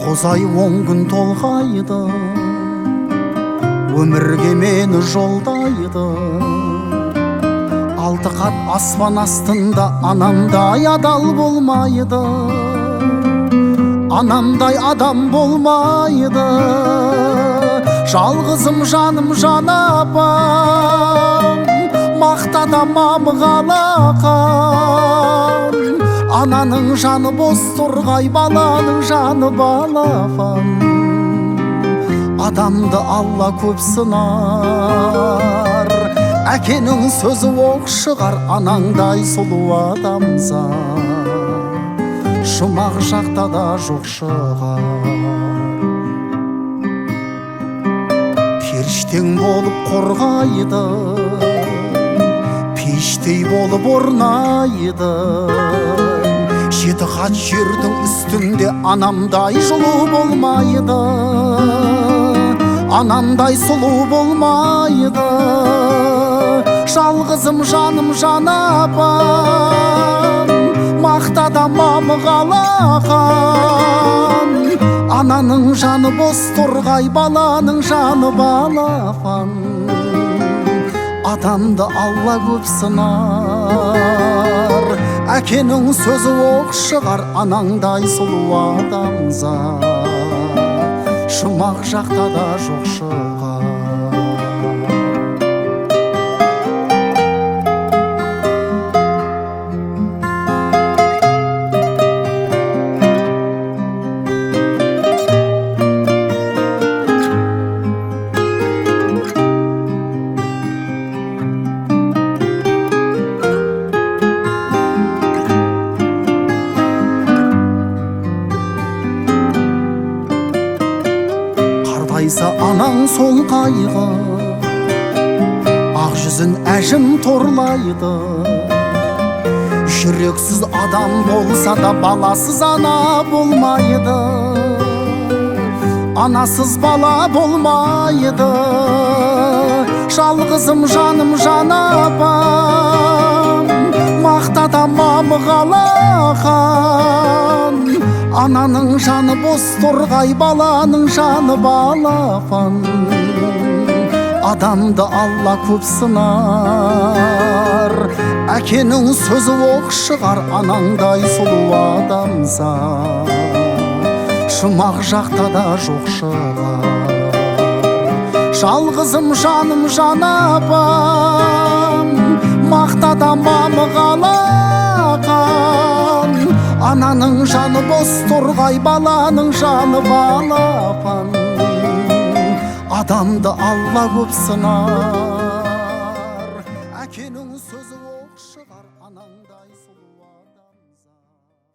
Қозай 10 күн толғайды, өмірге мені жолдайды. Алты қат аспан астында анамдай адал болмайды, анамдай адам болмайды. Жалғызым жаным жан апам, мақтадамам қалақам. Ананың жаны бос тұрғай, баланың жаны балапан. Адамды Алла көп сынар, әкенің сөзі оқ шығар. Анаңдай сұлу адамзат жұмақ жақта да жоқ шығар. Періштең болып қорғайды, пештей болып орнайды. Жеті қат жердің үстінде анамдай жылу болмайды, анамдай сұлу болмайды. Жалғызым жаным жан апам, мақтадамам қалақам. Ананың жаны бос тұрғай, баланың жаны балапан. Адамды Алла көп сынар, әкенің сөзі оқ шығар. Анаңдай сұлу адамзат жұмақ жақта да жоқ шығар. Анаң сол қайғы, ақ жүзін әжім торлайды. Жүрексіз адам болса да баласыз ана болмайды, анасыз бала болмайды. Жалғызым жаным жан апам, мақтадамам қалақам. Ананың жаны бос тұрғай, баланың жаны балапан. Адамды Алла көп сынар, әкенің сөзі оқ шығар. Анаңдай сұлу адамзат жұмақ жақта да жоқ шығар. Жалғызым жаным жан апам, мақтадамам қалақам. Ананың жаны бос тұрғай, баланың жаны балапан. Адамды Алла көп сынар.